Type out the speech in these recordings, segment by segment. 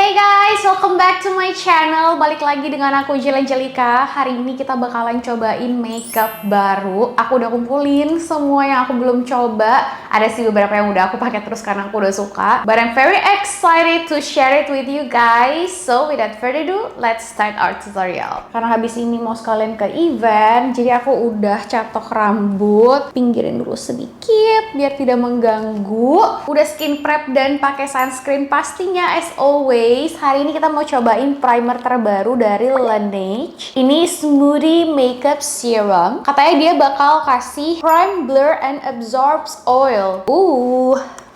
Hey guys, welcome back to my channel. Balik lagi dengan aku Jelanjelika. Hari ini kita bakalan cobain makeup baru. Aku udah kumpulin semua yang aku belum coba. Ada sih beberapa yang udah aku pakai terus karena aku udah suka. But I'm very excited to share it with you guys. So without further ado, let's start our tutorial. Karena habis ini mau sekalian ke event, jadi aku udah catok rambut, pinggirin dulu sedikit biar tidak mengganggu. Udah skin prep dan pakai sunscreen pastinya as always. Hari ini kita mau cobain primer terbaru dari Laneige. Ini Smoothie Makeup Serum. Katanya dia bakal kasih prime, blur, and absorbs oil.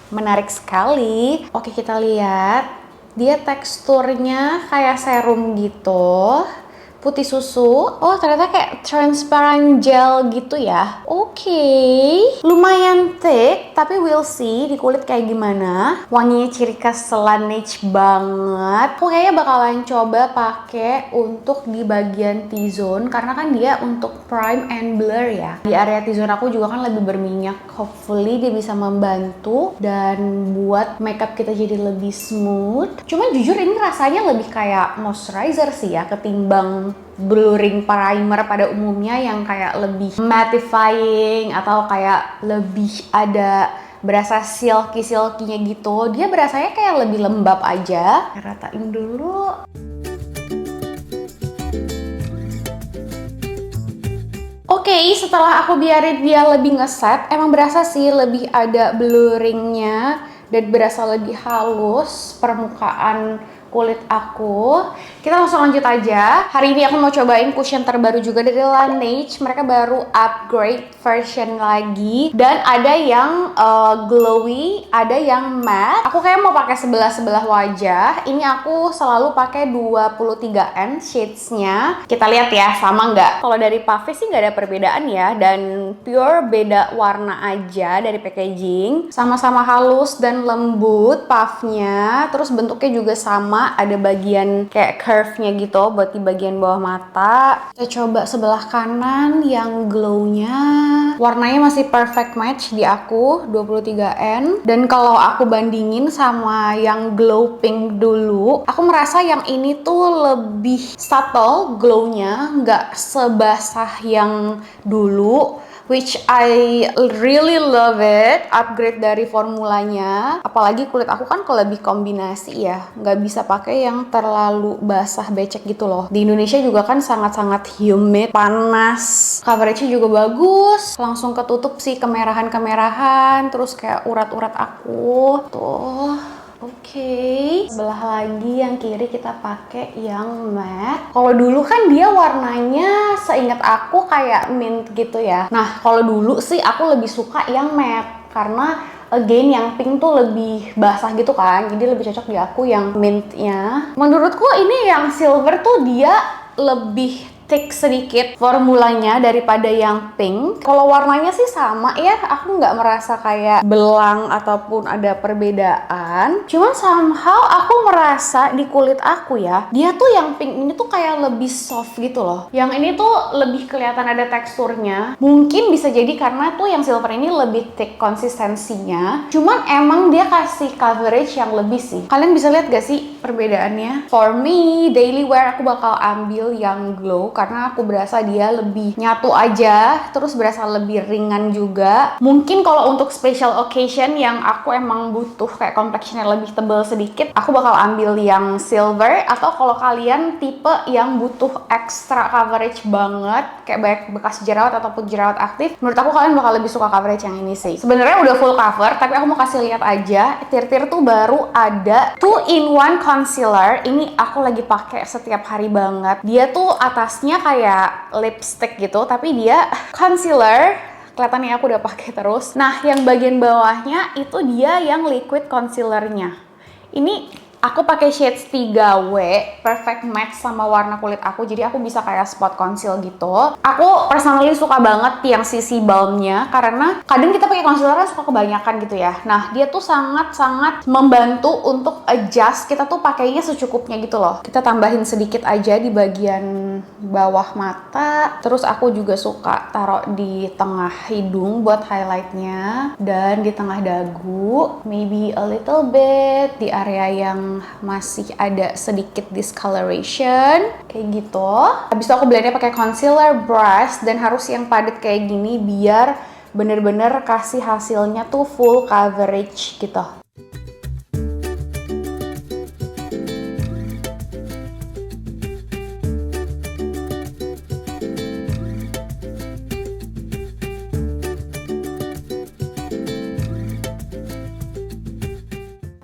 Menarik sekali. Oke, kita lihat. Dia teksturnya kayak serum gitu. Putih susu. Oh, ternyata kayak transparent gel gitu ya. Oke. Lumayan thick, tapi we'll see di kulit kayak gimana. Wanginya ciri khas Laneige banget. Aku kayaknya bakalan coba pakai untuk di bagian T-zone karena kan dia untuk prime and blur ya. Di area T-zone aku juga kan lebih berminyak. Hopefully dia bisa membantu dan buat makeup kita jadi lebih smooth. Cuman jujur ini rasanya lebih kayak moisturizer sih ya ketimbang blurring primer pada umumnya yang kayak lebih mattifying atau kayak lebih ada berasa silky-silky-nya gitu. Dia berasanya kayak lebih lembab aja. Ratain dulu. Oke, setelah aku biarin dia lebih ngeset, emang berasa sih lebih ada blurringnya dan berasa lebih halus permukaan kulit aku. Kita langsung lanjut aja. Hari ini aku mau cobain cushion terbaru juga dari Laneige. Mereka baru upgrade version lagi. Dan ada yang glowy, ada yang matte. Aku kayak mau pakai sebelah-sebelah wajah. Ini aku selalu pakai 23N shades-nya. Kita lihat ya, sama nggak? Kalau dari puffnya sih nggak ada perbedaan ya. Dan pure beda warna aja dari packaging. Sama-sama halus dan lembut puffnya. Terus bentuknya juga sama. Ada bagian kayak curve-nya gitu buat di bagian bawah mata. Kita coba sebelah kanan yang glow-nya. Warnanya masih perfect match di aku, 23N. Dan kalau aku bandingin sama yang glow pink dulu, aku merasa yang ini tuh lebih subtle glow-nya, nggak sebasah yang dulu. Which I really love it. Upgrade dari formulanya. Apalagi kulit aku kan kalau lebih kombinasi ya, nggak bisa pakai yang terlalu basah becek gitu loh. Di Indonesia juga kan sangat-sangat humid, panas. Coveragenya juga bagus. Langsung ketutup sih kemerahan-kemerahan. Terus kayak urat-urat aku. Tuh. Oke, sebelah lagi yang kiri kita pakai yang matte. Kalau dulu kan dia warnanya seingat aku kayak mint gitu ya. Nah, kalau dulu sih aku lebih suka yang matte karena again yang pink tuh lebih basah gitu kan. Jadi lebih cocok di aku yang mintnya. Menurutku ini yang silver tuh dia lebih thick sedikit formulanya daripada yang pink. Kalau warnanya sih sama ya, aku nggak merasa kayak belang ataupun ada perbedaan. Cuman somehow aku merasa di kulit aku ya, dia tuh yang pink ini tuh kayak lebih soft gitu loh. Yang ini tuh lebih kelihatan ada teksturnya. Mungkin bisa jadi karena tuh yang silver ini lebih thick konsistensinya. Cuman emang dia kasih coverage yang lebih sih. Kalian bisa lihat gak sih perbedaannya? For me, daily wear aku bakal ambil yang glow karena aku berasa dia lebih nyatu aja, terus berasa lebih ringan juga. Mungkin kalau untuk special occasion yang aku emang butuh kayak complexionnya lebih tebal sedikit, aku bakal ambil yang silver. Atau kalau kalian tipe yang butuh extra coverage banget, kayak banyak bekas jerawat ataupun jerawat aktif, menurut aku kalian bakal lebih suka coverage yang ini sih. Sebenarnya udah full cover, tapi aku mau kasih lihat aja. Tir-tir tuh baru ada 2-in-1 concealer. Ini aku lagi pakai setiap hari banget. Dia tuh atasnya kayak lipstick gitu, tapi dia concealer. Kelihatannya aku udah pakai terus. Nah, yang bagian bawahnya itu dia yang liquid concealernya. Ini aku pakai shades 3W, perfect match sama warna kulit aku, jadi aku bisa kayak spot conceal gitu. Aku personally suka banget yang sisi balmnya, karena kadang kita pakai concealer kan suka kebanyakan gitu ya. Nah, dia tuh sangat-sangat membantu untuk adjust, kita tuh pakainya secukupnya gitu loh. Kita tambahin sedikit aja di bagian bawah mata, terus aku juga suka taruh di tengah hidung buat highlightnya, dan di tengah dagu, maybe a little bit di area yang yang masih ada sedikit discoloration kayak gitu. Habis itu aku blendnya pakai concealer brush dan harus yang padat kayak gini biar bener-bener kasih hasilnya tuh full coverage gitu.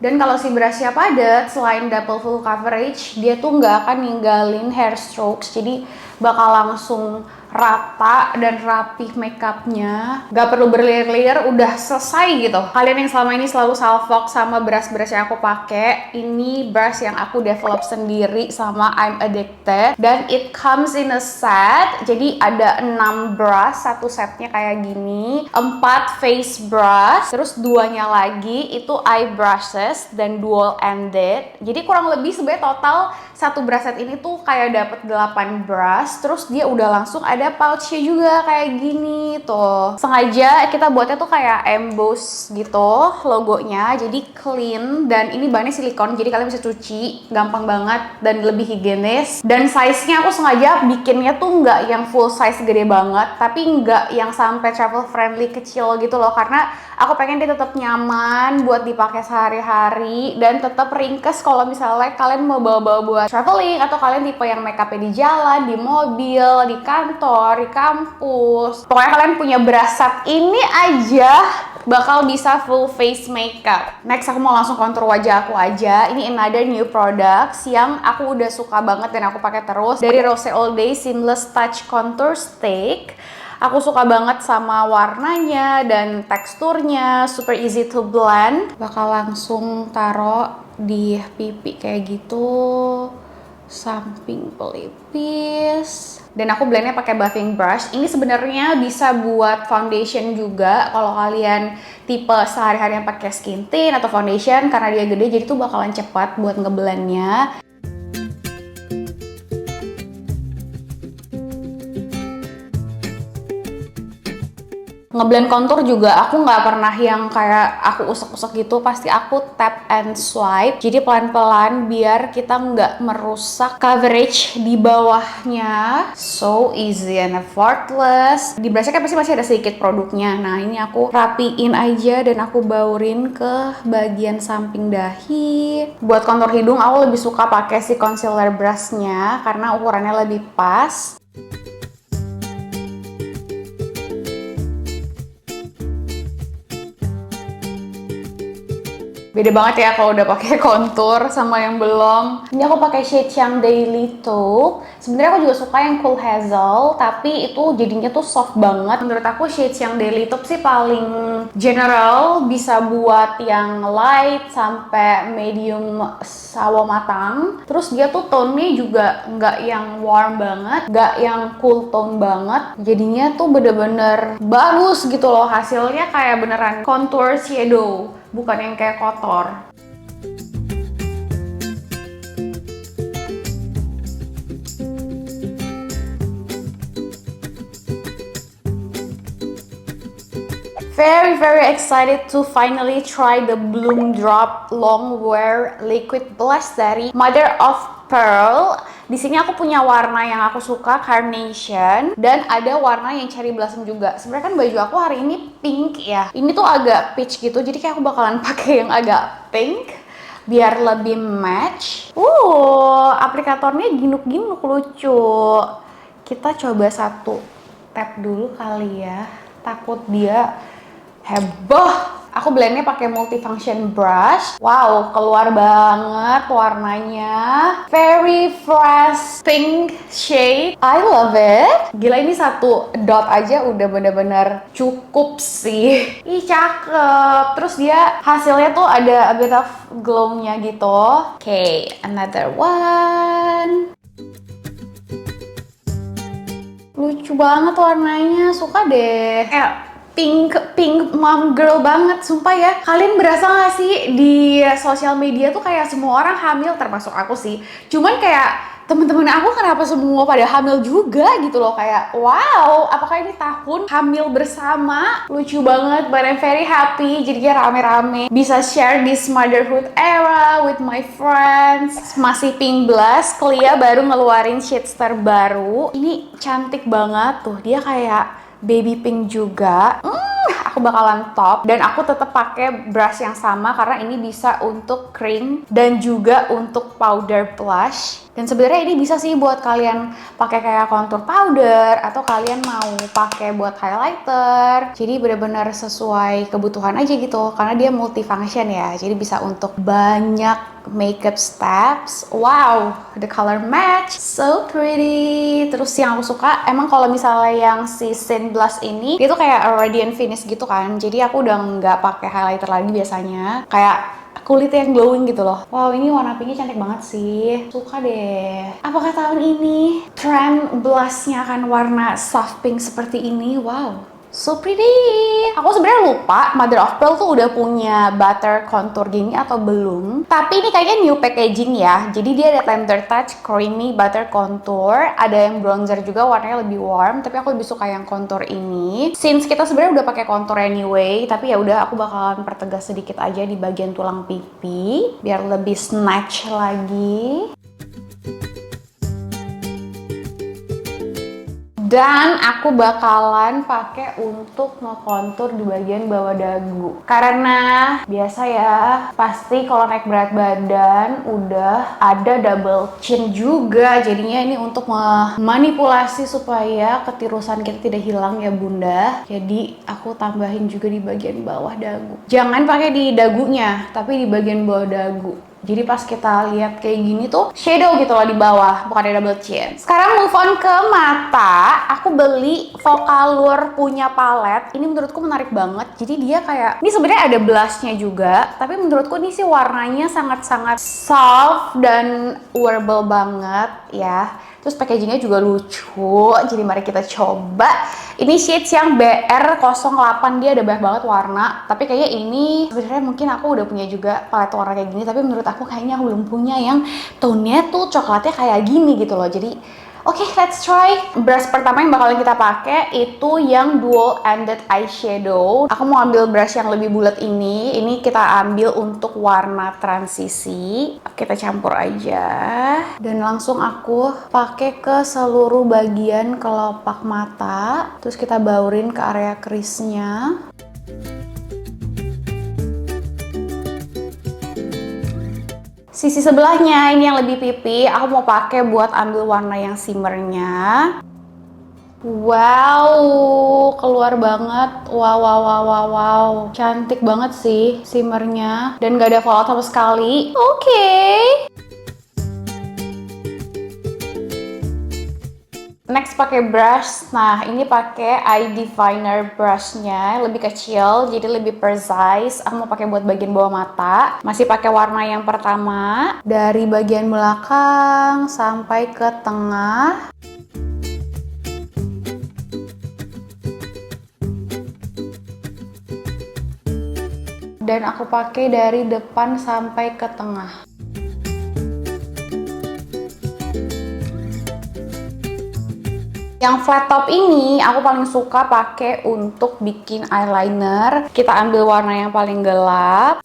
Dan kalau si brushnya padat, selain double full coverage, dia tuh nggak akan ninggalin hair strokes, jadi bakal langsung rata dan rapih makeupnya, nggak perlu berlayer-layer, udah selesai gitu. Kalian yang selama ini selalu salfok sama brush-brush yang aku pakai, ini brush yang aku develop sendiri sama I'm Addicted, dan it comes in a set. Jadi ada 6 brush, satu setnya kayak gini, 4 face brush, terus 2-nya lagi itu eye brushes dan dual ended. Jadi kurang lebih sebenarnya total satu brush set ini tuh kayak dapet 8 brush, terus dia udah langsung ada pouchnya juga kayak gini tuh. Sengaja kita buatnya tuh kayak emboss gitu logonya, jadi clean, dan ini bahannya silikon jadi kalian bisa cuci gampang banget dan lebih higienis. Dan size-nya aku sengaja bikinnya tuh nggak yang full size gede banget, tapi nggak yang sampai travel friendly kecil gitu loh, karena aku pengen dia tetap nyaman buat dipakai sehari-hari dan tetap ringkes kalau misalnya kalian mau bawa-bawa buat traveling, atau kalian tipe yang make up di jalan, di mobil, di kantor, di kampus. Pokoknya kalian punya brush set ini aja bakal bisa full face makeup. Next aku mau langsung kontur wajah aku aja. Ini another new products yang aku udah suka banget dan aku pakai terus, dari Rose All Day Seamless Touch Contour Stick. Aku suka banget sama warnanya dan teksturnya, super easy to blend. Bakal langsung taruh di pipi kayak gitu, samping pelipis. Dan aku blendnya pakai buffing brush. Ini sebenarnya bisa buat foundation juga kalau kalian tipe sehari-hari yang pakai skin tint atau foundation, karena dia gede jadi tuh bakalan cepat buat ngeblendnya. Ngeblend kontur juga aku nggak pernah yang kayak aku usek-usek gitu, pasti aku tap and swipe, jadi pelan-pelan biar kita nggak merusak coverage di bawahnya. So easy and effortless. Di brushnya kan pasti masih ada sedikit produknya. Nah ini aku rapiin aja dan aku baurin ke bagian samping dahi. Buat kontur hidung aku lebih suka pakai si concealer brushnya karena ukurannya lebih pas. Beda banget ya kalau udah pakai kontur sama yang belum. Ini aku pakai shade yang Daily Taupe. Sebenarnya aku juga suka yang Cool Hazel, tapi itu jadinya tuh soft banget. Menurut aku shade yang Daily Taupe sih paling general, bisa buat yang light sampai medium sawo matang. Terus dia tuh tone-nya juga nggak yang warm banget, nggak yang cool tone banget. Jadinya tuh bener-bener bagus gitu loh, hasilnya kayak beneran contour shadow, bukan yang kayak kotor. Very excited to finally try the Bloom Drop Long Wear Liquid Blush dari Mother of Pearl. Di sini aku punya warna yang aku suka, Carnation, dan ada warna yang Cherry Blossom juga. Sebenarnya kan baju aku hari ini pink ya. Ini tuh agak peach gitu, jadi kayak aku bakalan pakai yang agak pink biar lebih match. Aplikatornya ginuk-ginuk lucu. Kita coba satu tap dulu kali ya. Takut dia heboh. Aku blendnya pakai multifunction brush. Wow, keluar banget warnanya. Very fresh pink shade. I love it. Gila, ini satu dot aja udah bener-bener cukup sih. Ih, cakep. Terus dia hasilnya tuh ada a bit of glow-nya gitu. Okay, another one. Lucu banget warnanya, suka deh. pink mom girl banget, sumpah ya. Kalian berasa gak sih di sosial media tuh kayak semua orang hamil, termasuk aku sih. Cuman kayak temen-temen aku kenapa semua pada hamil juga gitu loh, kayak wow, apakah ini tahun hamil bersama? Lucu banget, but I'm very happy. Jadinya rame-rame bisa share this motherhood era with my friends. Masih pink blush, Clea baru ngeluarin shades terbaru. Ini cantik banget tuh, dia kayak baby pink juga. Aku bakalan top, dan aku tetap pakai brush yang sama karena ini bisa untuk cream dan juga untuk powder blush. Dan sebenarnya ini bisa sih buat kalian pakai kayak contour powder atau kalian mau pakai buat highlighter. Jadi benar-benar sesuai kebutuhan aja gitu, karena dia multifunction ya. Jadi bisa untuk banyak makeup steps. Wow, the color match so pretty. Terus yang aku suka emang kalau misalnya yang si Sin Blush ini, dia tuh kayak radiant finish gitu kan. Jadi aku udah nggak pakai highlighter lagi biasanya. Kayak kulit yang glowing gitu loh. Wow, ini warna pinknya cantik banget sih. Suka deh. Apakah tahun ini trend blushnya akan warna soft pink seperti ini? Wow, so pretty. Aku sebenarnya lupa Mother of Pearl tuh udah punya butter contour gini atau belum. Tapi ini kayaknya new packaging ya. Jadi dia ada Tender Touch Creamy Butter Contour. Ada yang bronzer juga warnanya lebih warm. Tapi aku lebih suka yang contour ini. Since kita sebenarnya udah pakai contour anyway. Tapi ya udah, aku bakalan pertegas sedikit aja di bagian tulang pipi biar lebih snatch lagi. Dan aku bakalan pakai untuk ngekontur di bagian bawah dagu. Karena biasa ya, pasti kalau naik berat badan udah ada double chin juga. Jadinya ini untuk memanipulasi supaya ketirusan kita tidak hilang ya bunda. Jadi aku tambahin juga di bagian bawah dagu. Jangan pakai di dagunya, tapi di bagian bawah dagu. Jadi pas kita lihat kayak gini tuh shadow gitu loh di bawah, bukan ada double chin. Sekarang move on ke mata. Aku beli Vocalour punya palet. Ini menurutku menarik banget. Jadi dia kayak, ini sebenarnya ada blushnya juga, tapi menurutku ini sih warnanya sangat-sangat soft dan wearable banget ya. Terus packagingnya juga lucu, jadi mari kita coba. Ini shades yang BR08, dia ada banyak banget warna. Tapi kayaknya ini sebenarnya mungkin aku udah punya juga palet warna kayak gini. Tapi menurut aku kayaknya aku belum punya yang tone-nya tuh coklatnya kayak gini gitu loh. Jadi oke, let's try. Brush pertama yang bakalan kita pakai itu yang dual ended eyeshadow. Aku mau ambil brush yang lebih bulat ini. Ini kita ambil untuk warna transisi. Kita campur aja. Dan langsung aku pakai ke seluruh bagian kelopak mata. Terus kita baurin ke area crease-nya. Sisi sebelahnya ini yang lebih pipi, aku mau pakai buat ambil warna yang shimmernya. Wow, keluar banget. Wow, wow, wow, wow, wow. Cantik banget sih shimmernya. Dan gak ada fallout sama sekali. Oke. Next pakai brush. Nah, ini pakai eye definer brushnya, lebih kecil, jadi lebih precise. Aku mau pakai buat bagian bawah mata. Masih pakai warna yang pertama, dari bagian belakang sampai ke tengah. Dan aku pakai dari depan sampai ke tengah. Yang flat top ini aku paling suka pakai untuk bikin eyeliner. Kita ambil warna yang paling gelap.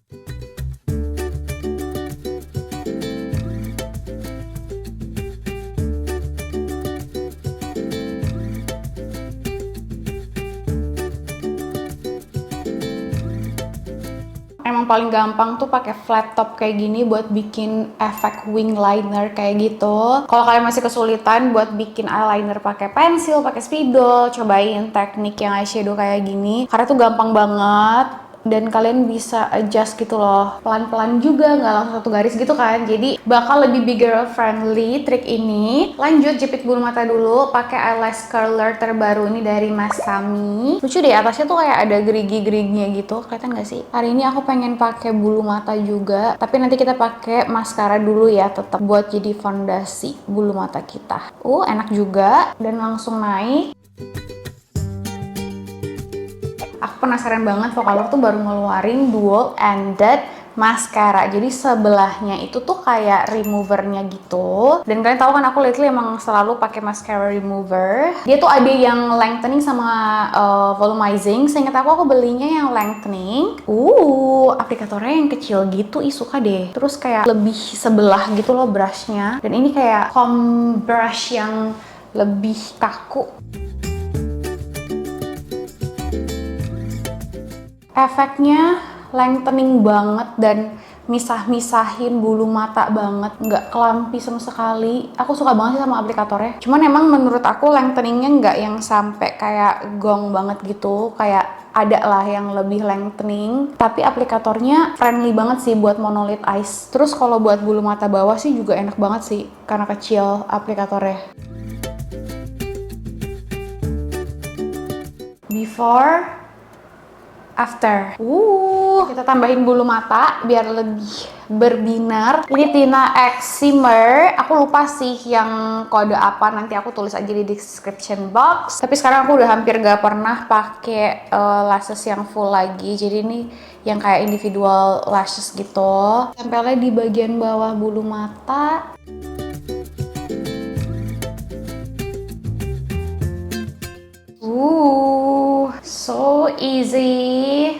Emang paling gampang tuh pakai flat top kayak gini buat bikin efek wing liner kayak gitu. Kalau kalian masih kesulitan buat bikin eyeliner pakai pensil, pakai spidol, cobain teknik yang eyeshadow kayak gini karena tuh gampang banget. Dan kalian bisa adjust gitu loh, pelan-pelan juga, nggak langsung satu garis gitu kan. Jadi bakal lebih beginner friendly trik ini. Lanjut jepit bulu mata dulu, pakai eyelash curler terbaru ini dari Masami. Lucu deh, atasnya tuh kayak ada gerigi-geriginya gitu, kelihatan nggak sih? Hari ini aku pengen pakai bulu mata juga, tapi nanti kita pakai maskara dulu ya, tetap buat jadi fondasi bulu mata kita. Enak juga, dan langsung naik. Aku penasaran banget, Vocaloid tuh baru ngeluarin dual ended mascara. Jadi sebelahnya itu tuh kayak removernya gitu. Dan kalian tahu kan aku lately emang selalu pakai mascara remover. Dia tuh ada yang lengthening sama volumizing. Seingat aku belinya yang lengthening. Aplikatornya yang kecil gitu, suka deh. Terus kayak lebih sebelah gitu loh brushnya. Dan ini kayak comb brush yang lebih kaku. Efeknya lengthening banget dan misah-misahin bulu mata banget, nggak kelampi sama sekali. Aku suka banget sih sama aplikatornya. Cuman emang menurut aku lengtheningnya nggak yang sampai kayak gong banget gitu, kayak ada lah yang lebih lengthening. Tapi aplikatornya friendly banget sih buat monolith eyes. Terus kalau buat bulu mata bawah sih juga enak banget sih, karena kecil aplikatornya. Before, after. Kita tambahin bulu mata biar lebih berbinar. Ini Tina X Shimmer. Aku lupa sih yang kode apa, nanti aku tulis aja di description box. Tapi sekarang aku udah hampir gak pernah pakai lashes yang full lagi. Jadi ini yang kayak individual lashes gitu. Tempelnya di bagian bawah bulu mata. So easy.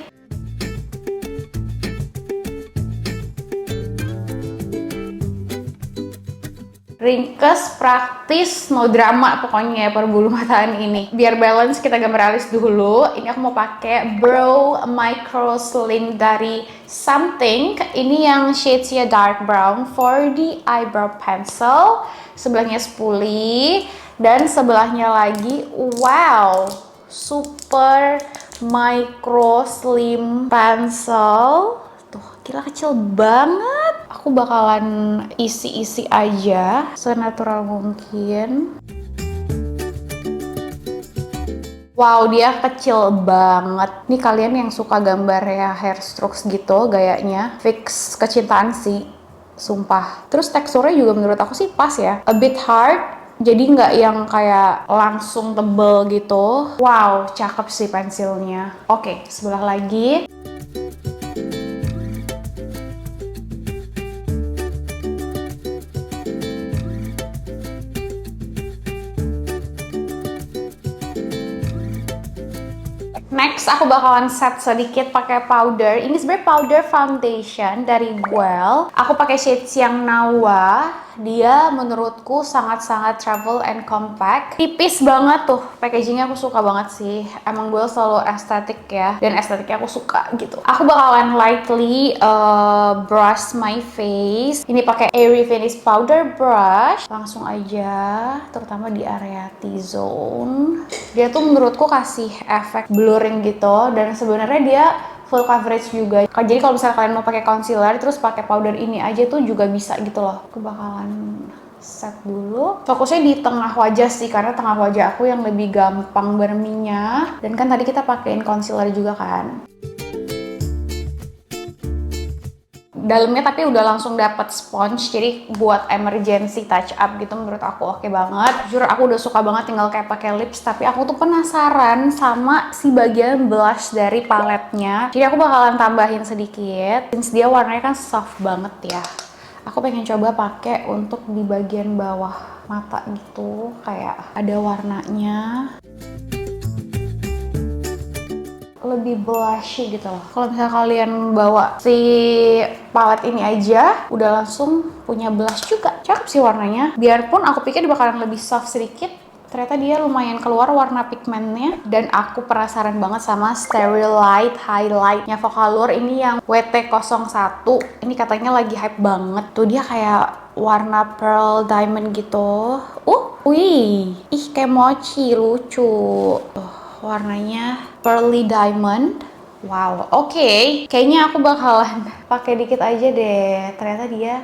Ringkes, praktis, no drama pokoknya ya per bulu mataan ini. Biar balance kita gambar alis dulu. Ini aku mau pakai Brow Micro Slim dari Something. Ini yang shadesnya dark brown for the eyebrow pencil. Sebelahnya spoolie dan sebelahnya lagi wow, super micro slim pencil. Tuh, gila kecil banget. Aku bakalan isi-isi aja senatural mungkin. Wow, dia kecil banget. Nih kalian yang suka gambar ya hair strokes gitu gayanya, fix kecintaan sih, sumpah. Terus teksturnya juga menurut aku sih pas ya. A bit hard, jadi nggak yang kayak langsung tebel gitu. Wow, cakep sih pensilnya. Oke, sebelah lagi. Next, aku bakalan set sedikit pakai powder. Ini sebenarnya powder foundation dari Well. Aku pakai shades yang Nawa. Dia menurutku sangat-sangat travel and compact. Tipis banget tuh. Packagingnya aku suka banget sih. Emang Well selalu estetik ya. Dan estetiknya aku suka gitu. Aku bakalan lightly brush my face. Ini pakai Airy Finish Powder Brush. Langsung aja, terutama di area T-zone. Dia tuh menurutku kasih efek blurring gitu, dan sebenarnya dia full coverage juga. Jadi kalau misalnya kalian mau pakai concealer terus pakai powder ini aja tuh juga bisa gitu loh. Aku bakalan set dulu. Fokusnya di tengah wajah sih, karena tengah wajah aku yang lebih gampang berminyak. Dan kan tadi kita pakein concealer juga kan. Dalamnya tapi udah langsung dapet sponge, jadi buat emergency touch up gitu menurut aku oke banget. Jujur aku udah suka banget tinggal kayak pakai lips, tapi aku tuh penasaran sama si bagian blush dari paletnya. Jadi aku bakalan tambahin sedikit, since dia warnanya kan soft banget ya. Aku pengen coba pakai untuk di bagian bawah mata gitu, kayak ada warnanya. Lebih blushy gitu loh. Kalau misalnya kalian bawa si palet ini aja, udah langsung punya blush juga. Cakep sih warnanya. Biarpun aku pikir bakalan lebih soft sedikit, ternyata dia lumayan keluar warna pigmentnya. Dan aku penasaran banget sama Sterilite Highlight-nya Vocaloid ini yang WT01. Ini katanya lagi hype banget. Tuh dia kayak warna pearl diamond gitu. Wih, ih kayak mochi, lucu. Warnanya pearly diamond. Wow, oke. Kayaknya aku bakalan pakai dikit aja deh. Ternyata dia,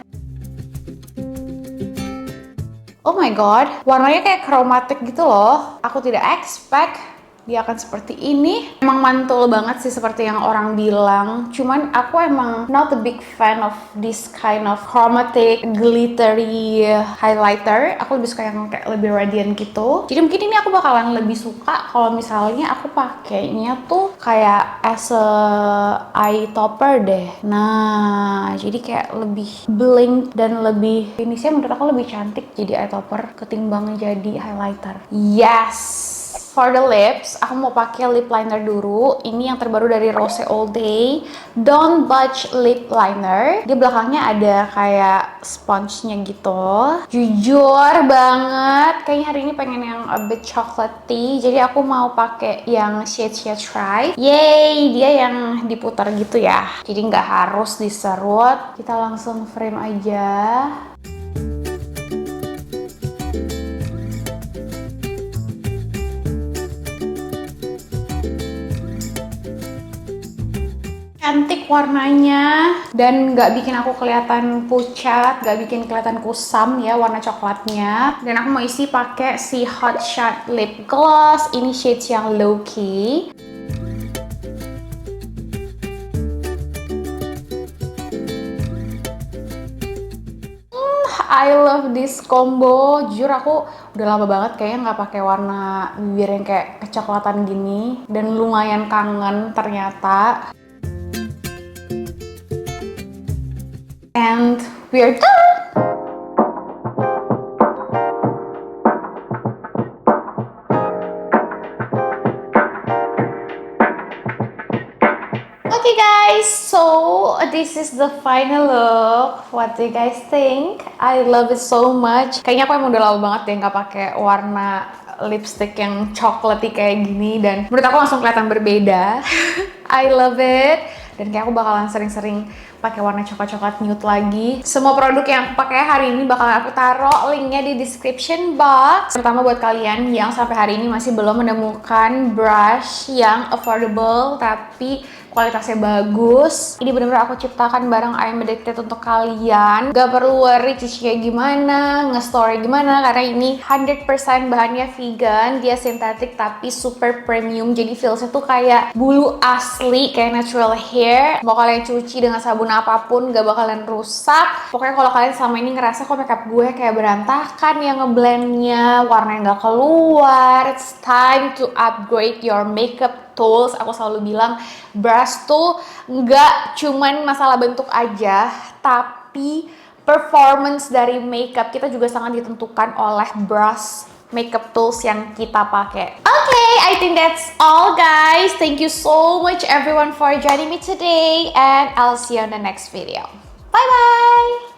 oh my god, warnanya kayak chromatic gitu loh. Aku tidak expect dia akan seperti ini. Emang mantul banget sih seperti yang orang bilang. Cuman aku emang not a big fan of this kind of chromatic glittery highlighter. Aku lebih suka yang kayak lebih radiant gitu. Jadi mungkin ini aku bakalan lebih suka kalau misalnya aku pakainya tuh kayak as a eye topper deh. Nah, jadi kayak lebih bling dan lebih finishnya menurut aku lebih cantik jadi eye topper ketimbang jadi highlighter. Yes. For the lips, aku mau pakai lip liner dulu. Ini yang terbaru dari Rose All Day, Don't Budge Lip Liner. Di belakangnya ada kayak sponge-nya gitu. Jujur banget, kayaknya hari ini pengen yang a bit chocolatey. Jadi aku mau pakai yang shade Try. Yay, dia yang diputar gitu ya. Jadi nggak harus diserut. Kita langsung frame aja. Cantik warnanya dan nggak bikin aku kelihatan pucat, nggak bikin kelihatan kusam ya warna coklatnya. Dan aku mau isi pakai si Hot Shot Lip Gloss. Ini shades yang low key. I love this combo. Jujur aku udah lama banget kayaknya nggak pakai warna bibir yang kayak kecoklatan gini dan lumayan kangen ternyata. And we're done! Okay guys, so this is the final look. What do you guys think? I love it so much. Kayaknya aku emang udah lama banget deh nggak pakai warna lipstick yang chocolatey kayak gini dan menurut aku langsung kelihatan berbeda. I love it. Dan kayak aku bakalan sering-sering pakai warna coklat-coklat nude lagi. Semua produk yang aku pakai hari ini bakalan aku taruh linknya di description box. Terutama buat kalian yang sampai hari ini masih belum menemukan brush yang affordable tapi kualitasnya bagus. Ini bener-bener aku ciptakan bareng I'm Addicted untuk kalian. Gak perlu worry cucinya gimana, nge-store gimana, karena ini 100% bahannya vegan, dia sintetik tapi super premium. Jadi feelsnya tuh kayak bulu asli, kayak natural hair. Mau kalian cuci dengan sabun apapun gak bakalan rusak. Pokoknya kalau kalian selama ini ngerasa kok makeup gue kayak berantakan yang ngeblendnya, warnanya gak keluar, it's time to upgrade your makeup tools. Aku selalu bilang brush tuh nggak cuman masalah bentuk aja, tapi performance dari makeup kita juga sangat ditentukan oleh brush makeup tools yang kita pakai. Okay, I think that's all guys. Thank you so much everyone for joining me today and I'll see you on the next video. Bye bye.